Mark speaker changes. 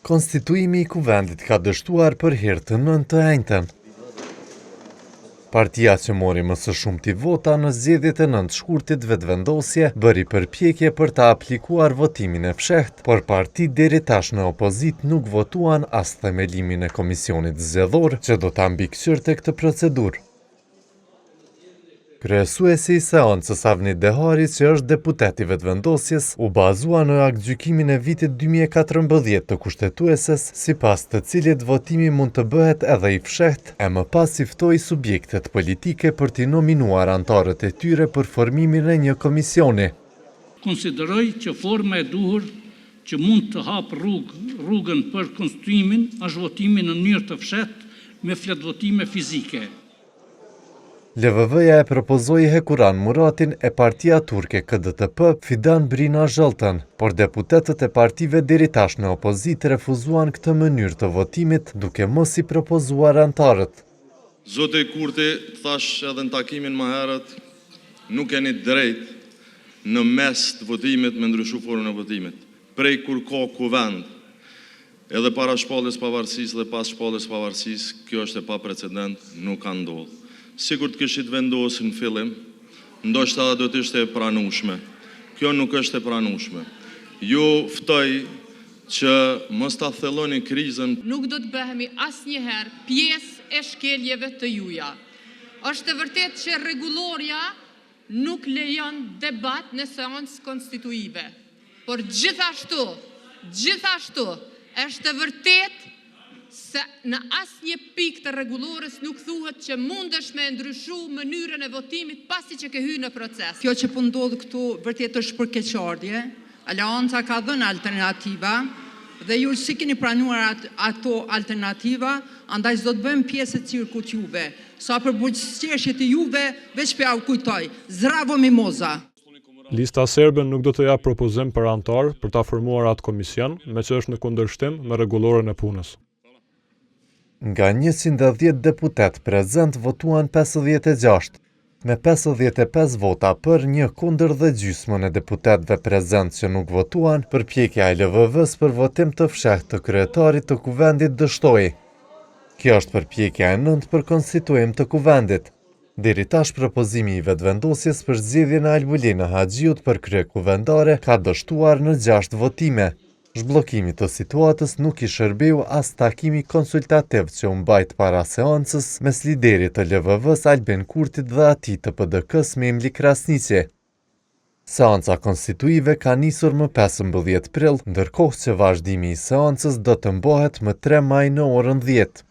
Speaker 1: Konstituimi i kuvendit ka dështuar për herë të nëntë të enjtën. Partia që mori më së shumti vota në zgjedhjet e 9 shkurtit vetëvendosje bëri përpjekje për ta aplikuar votimin e fshehtë, por partitë deri tash në opozit nuk votuan as themelimin e komisionit zgjedhor që do ta mbikëqyrte këtë procedurë. Kryesuesi i seancës Avni Dehari, që është deputet i vetëvendosjes, u bazua në aktgjykimin e vitit 2014 të kushtetueses, sipas të cilit votimi mund të bëhet edhe i fshehtë, e më pas i ftoi subjektet politike për t'i nominuar antarët e tyre për formimin e një komisioni.
Speaker 2: Konsideroj që forma e duhur që mund të hap rrugën për konstituimin është votimi në mënyrë të fshehtë me fletvotime fizike.
Speaker 1: LVV-ja e propozoi Hekuran Muratin e partia turke KDTP Fidan Brina Zhëlltën, por deputetët e partive deri tash në opozit refuzuan këtë mënyrë të votimit, duke mos i propozuar antarët.
Speaker 3: Zote Kurti, thash edhe në takimin më herët, nuk keni drejt në mes të votimit me ndryshu formën e votimit. Prej kur ka kuvend, edhe para shpalljes pavarësisë dhe pas shpalljes pavarësisë, kjo është e paprecedent, nuk ka ndodhur. Sikur të kishit vendosur në fillim, ndoshta do të ishte e pranueshme. Kjo nuk është e pranueshme. Ju ftoj që mos ta thelloni krizën.
Speaker 4: Nuk do të bëhemi asnjëherë pjesë e shkeljeve të juja. Është e vërtetë që rregulloria nuk lejon debat në seancë konstituive. Por gjithashtu është e vërtetë se në asnjë pikë të rregullorës nuk thuhet që mundesh me ndryshu mënyrën e votimit pasi që ke hyrë në proces.
Speaker 5: Kjo që po ndodh këtu vërtet është për keqardhje. Aleanca ka dhënë alternativa dhe ju si keni pranuar ato alternativa, andaj s'do të bëjmë pjesë e cirkut juve. Sa për bujqësqeshjet e juve, veç për au kujtoj, zravo mimoza.
Speaker 6: Lista serbe nuk do të japë propozim për antar për ta formuar atë komision, me që është në kundërshtim me rregullorën e punës.
Speaker 1: Nga 110 deputet prezent votuan 56, me 55 vota për, 1 kundër dhe gjysmën e deputetëve prezent që nuk votuan, përpjekja e LVV-s për votim të fshehtë të kryetarit të kuvendit dështoi. Kjo është përpjekja e 9 për konstituim të kuvendit. Deri tash propozimi i vetëvendosjes për zgjedhjen e Albulinë Haxhiut për kryekuvendare ka dështuar në 6 votime. Zhbllokimi të situatës nuk i shërbeu as takimi konsultativ që u mbajt para seancës mes liderit të LVV-s Albin Kurtit dhe atij të PDK-s Memli Krasniqi. Seanca konstituive ka nisur më 15 prill, ndërkohë që vazhdimi i seancës do të mbohet më 3 maj në orën 10.